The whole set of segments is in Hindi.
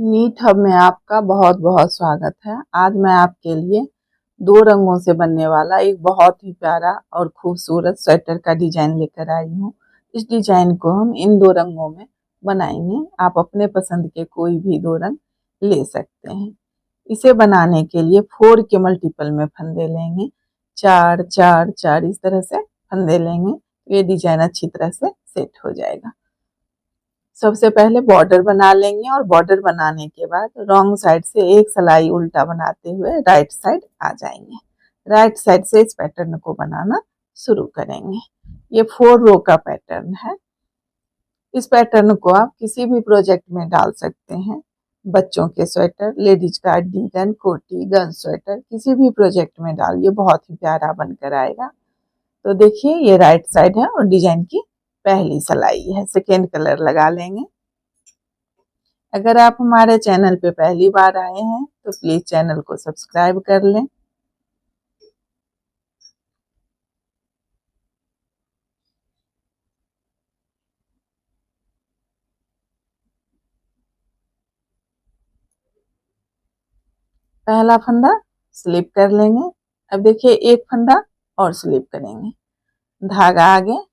नीट हब में आपका बहुत बहुत स्वागत है। आज मैं आपके लिए 2 रंगों से बनने वाला एक बहुत ही प्यारा और खूबसूरत स्वेटर का डिजाइन लेकर आई हूँ। इस डिजाइन को हम इन 2 रंगों में बनाएंगे। आप अपने पसंद के कोई भी 2 रंग ले सकते हैं। इसे बनाने के लिए 4 के मल्टीपल में फंदे लेंगे। 4 4 4 इस तरह से फंदे लेंगे तो ये डिजाइन अच्छी तरह से सेट हो जाएगा। सबसे पहले बॉर्डर बना लेंगे और बॉर्डर बनाने के बाद रॉन्ग साइड से एक सिलाई उल्टा बनाते हुए राइट साइड आ जाएंगे। राइट साइड से इस पैटर्न को बनाना शुरू करेंगे। ये 4 रो का पैटर्न है। इस पैटर्न को आप किसी भी प्रोजेक्ट में डाल सकते हैं। बच्चों के स्वेटर, लेडीज कार्डिगन, कोटी, गर्ल्स स्वेटर, किसी भी प्रोजेक्ट में डालिए, बहुत ही प्यारा बनकर आएगा। तो देखिए ये राइट साइड है और डिजाइन की पहली सिलाई है। सेकेंड कलर लगा लेंगे। अगर आप हमारे चैनल पे पहली बार आए हैं तो प्लीज चैनल को सब्सक्राइब कर लें। पहला फंदा स्लिप कर लेंगे। अब देखिए एक फंदा और स्लिप करेंगे, धागा आगे,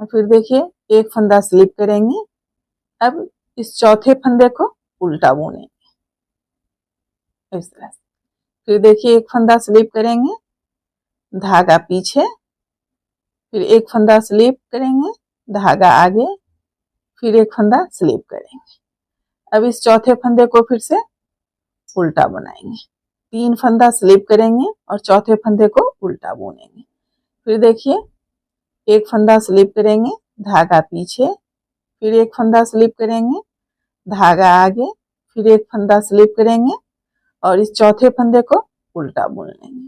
और फिर देखिए एक फंदा स्लिप करेंगे। अब इस चौथे फंदे को उल्टा बुनेंगे इस तरह से। फिर देखिए एक फंदा स्लिप करेंगे, धागा पीछे, फिर एक फंदा स्लिप करेंगे, धागा आगे, फिर एक फंदा स्लिप करेंगे। अब इस चौथे फंदे को फिर से उल्टा बनाएंगे। 3 फंदा स्लिप करेंगे और चौथे फंदे को उल्टा बुनेंगे। फिर देखिए एक फंदा स्लिप करेंगे, धागा पीछे, फिर एक फंदा स्लिप करेंगे, धागा आगे, फिर एक फंदा स्लिप करेंगे और इस चौथे फंदे को उल्टा बुन लेंगे।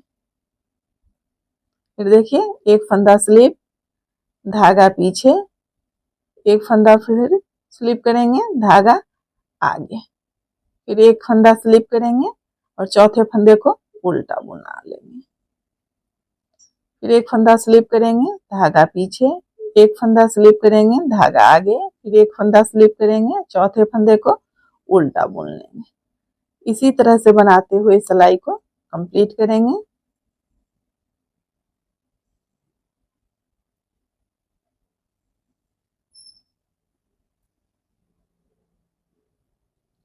फिर देखिए एक फंदा स्लिप, धागा पीछे, एक फंदा फिर स्लिप करेंगे, धागा आगे, फिर एक फंदा स्लिप करेंगे और चौथे फंदे को उल्टा बुना लेंगे। फिर एक फंदा स्लिप करेंगे, धागा पीछे, एक फंदा स्लिप करेंगे, धागा आगे, फिर एक फंदा स्लिप करेंगे, चौथे फंदे को उल्टा बुन लेंगे। इसी तरह से बनाते हुए सिलाई को कंप्लीट करेंगे।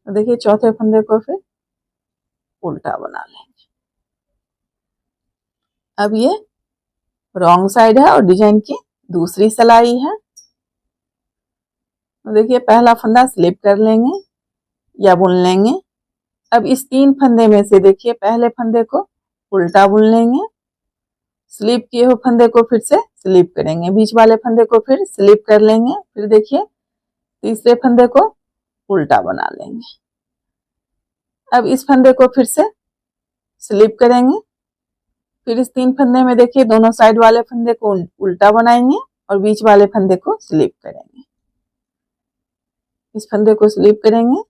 देखिए चौथे फंदे को फिर उल्टा बना लेंगे। अब ये रॉन्ग साइड है और डिजाइन की दूसरी सिलाई है। देखिए पहला फंदा स्लिप कर लेंगे या बुन लेंगे। अब इस 3 फंदे में से देखिए पहले फंदे को उल्टा बुन लेंगे, स्लिप किए हुए फंदे को फिर से स्लिप करेंगे, बीच वाले फंदे को फिर स्लिप कर लेंगे। फिर देखिए तीसरे फंदे को उल्टा बना लेंगे। अब इस फंदे को फिर से स्लिप करेंगे। फिर इस 3 फंदे में देखिए दोनों साइड वाले फंदे को उल्टा बनाएंगे और बीच वाले फंदे को स्लिप करेंगे। इस फंदे को स्लिप करेंगे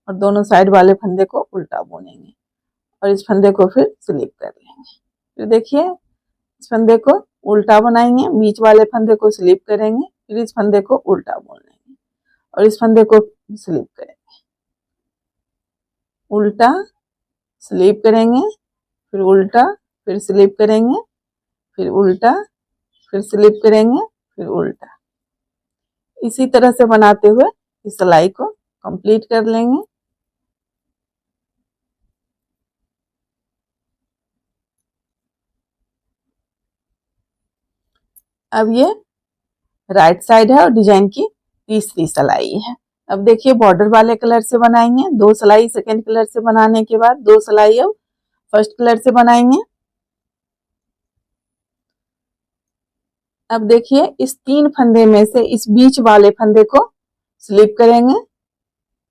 और दोनों साइड वाले फंदे को उल्टा बुनेंगे और इस फंदे को फिर स्लिप कर लेंगे। फिर देखिए इस फंदे को उल्टा बनाएंगे, बीच वाले फंदे को स्लिप करेंगे, फिर इस फंदे को उल्टा बुन लेंगे और इस फंदे को स्लिप करेंगे, उल्टा, स्लिप करेंगे, फिर उल्टा, फिर स्लिप करेंगे, फिर उल्टा, फिर स्लिप करेंगे, फिर उल्टा। इसी तरह से बनाते हुए इस सिलाई को कंप्लीट कर लेंगे। अब ये राइट साइड है और डिजाइन की तीसरी सिलाई है। अब देखिए बॉर्डर वाले कलर से बनाएंगे। 2 सिलाई सेकेंड कलर से बनाने के बाद 2 सिलाई अब फर्स्ट कलर से बनाएंगे। अब देखिए इस 3 फंदे में से इस बीच वाले फंदे को स्लिप करेंगे,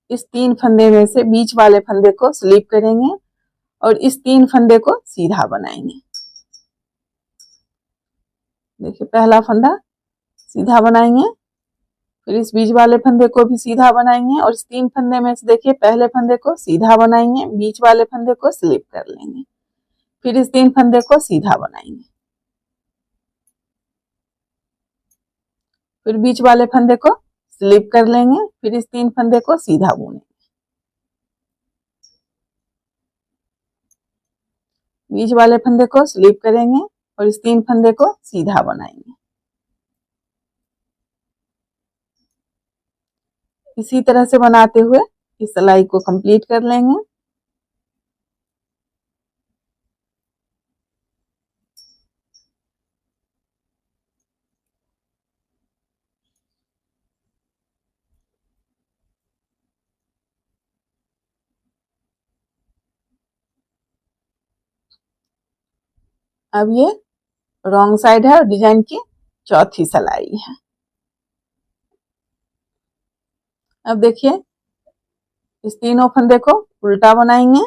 इस 3 फंदे में से बीच वाले फंदे को स्लिप करेंगे और इस 3 फंदे को सीधा बनाएंगे। देखिए पहला फंदा सीधा बनाएंगे, फिर इस बीच वाले फंदे को भी सीधा बनाएंगे और इस 3 फंदे में से देखिए पहले फंदे को सीधा बनाएंगे, बीच वाले फंदे को स्लिप कर लेंगे, फिर इस 3 फंदे को सीधा बनाएंगे, फिर बीच वाले फंदे को स्लिप कर लेंगे, फिर इस 3 फंदे को सीधा बुनेंगे। बीच वाले फंदे को स्लिप करेंगे और इस 3 फंदे को सीधा बनाएंगे। इसी तरह से बनाते हुए इस सिलाई को कंप्लीट कर लेंगे। अब ये रॉन्ग साइड है और डिजाइन की चौथी सिलाई है। अब देखिए इस तीनों फंदे को उल्टा बनाएंगे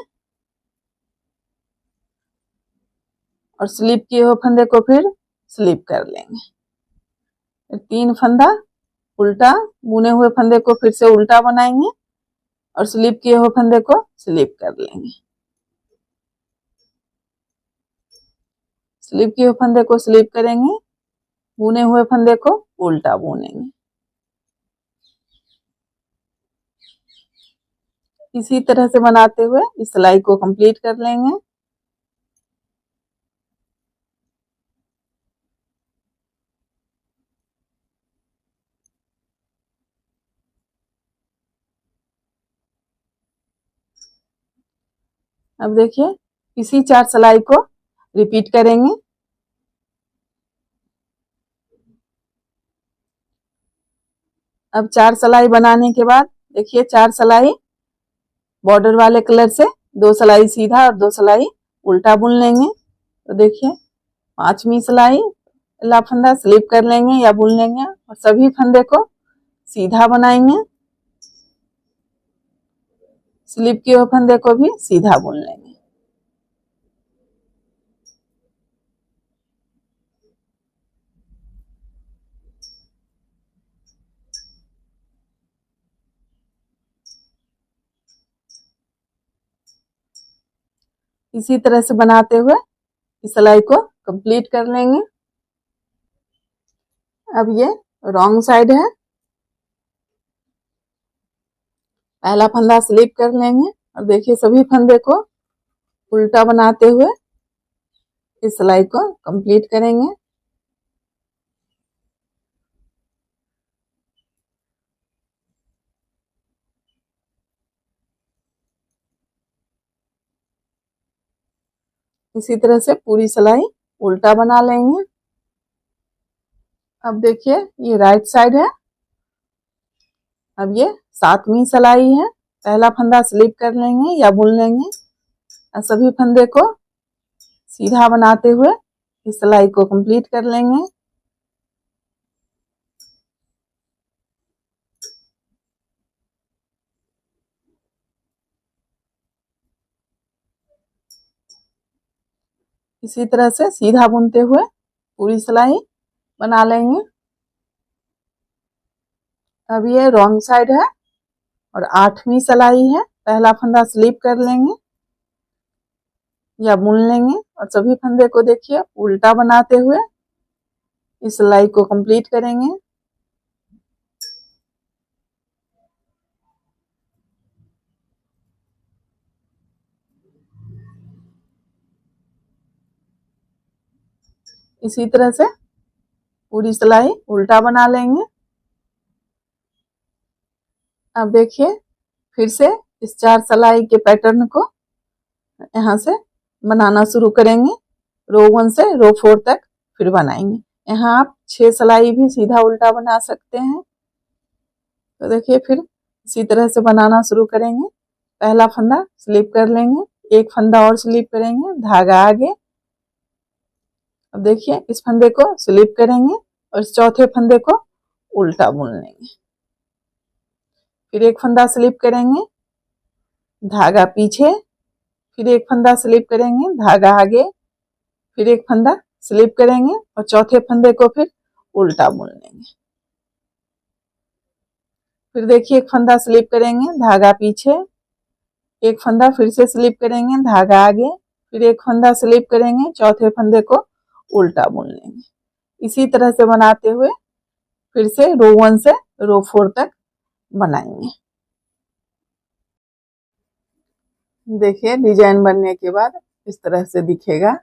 और स्लिप किए हुए फंदे को फिर स्लिप कर लेंगे। 3 फंदा उल्टा, बुने हुए फंदे को फिर से उल्टा बनाएंगे और स्लिप किए हुए फंदे को स्लिप कर लेंगे। स्लिप किए हुए फंदे को स्लिप करेंगे, बुने हुए फंदे को उल्टा बुनेंगे। इसी तरह से बनाते हुए इस सिलाई को कंप्लीट कर लेंगे। अब देखिए इसी 4 सिलाई को रिपीट करेंगे। अब 4 सिलाई बनाने के बाद देखिए 4 सिलाई बॉर्डर वाले कलर से 2 सिलाई सीधा और 2 सिलाई उल्टा बुन लेंगे। तो देखिए 5वीं सिलाई पहला फंदा स्लिप कर लेंगे या बुन लेंगे और सभी फंदे को सीधा बनाएंगे। स्लिप किए हुए फंदे को भी सीधा बुन लेंगे। इसी तरह से बनाते हुए इस सिलाई को कंप्लीट कर लेंगे। अब ये रॉन्ग साइड है, पहला फंदा स्लिप कर लेंगे और देखिए सभी फंदे को उल्टा बनाते हुए इस सिलाई को कंप्लीट करेंगे। इसी तरह से पूरी सिलाई उल्टा बना लेंगे। अब देखिए ये राइट साइड है। अब ये 7वीं सिलाई है, पहला फंदा स्लिप कर लेंगे या बुन लेंगे और सभी फंदे को सीधा बनाते हुए इस सिलाई को कंप्लीट कर लेंगे। इसी तरह से सीधा बुनते हुए पूरी सिलाई बना लेंगे। अब ये रॉन्ग साइड है और 8वीं सिलाई है, पहला फंदा स्लिप कर लेंगे या बुन लेंगे और सभी फंदे को देखिए उल्टा बनाते हुए इस सिलाई को कंप्लीट करेंगे। इसी तरह से पूरी सिलाई उल्टा बना लेंगे। अब देखिए फिर से इस 4 सिलाई के पैटर्न को यहाँ से बनाना शुरू करेंगे। रो 1 से रो 4 तक फिर बनाएंगे। यहाँ आप 6 सिलाई भी सीधा उल्टा बना सकते हैं। तो देखिए फिर इसी तरह से बनाना शुरू करेंगे। पहला फंदा स्लिप कर लेंगे, एक फंदा और स्लिप करेंगे, धागा आगे। अब देखिए इस फंदे को स्लिप करेंगे और इस चौथे फंदे को उल्टा बुन लेंगे। फिर एक फंदा स्लिप करेंगे, धागा पीछे, फिर एक फंदा स्लिप करेंगे, धागा आगे, फिर एक फंदा स्लिप करेंगे और चौथे फंदे को फिर उल्टा बुन लेंगे। फिर देखिए एक फंदा स्लिप करेंगे, धागा पीछे, एक फंदा फिर से स्लिप करेंगे, धागा आगे, फिर एक फंदा स्लिप करेंगे, चौथे फंदे को उल्टा बुन लेंगे। इसी तरह से बनाते हुए फिर से रो 1 से रो 4 तक बनाएंगे। देखिए डिजाइन बनने के बाद इस तरह से दिखेगा।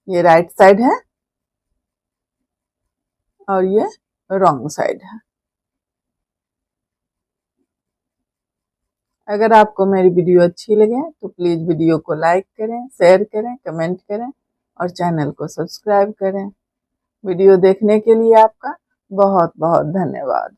ये राइट साइड है और ये रॉन्ग साइड है। अगर आपको मेरी वीडियो अच्छी लगे तो प्लीज़ वीडियो को लाइक करें, शेयर करें, कमेंट करें और चैनल को सब्सक्राइब करें। वीडियो देखने के लिए आपका बहुत बहुत धन्यवाद।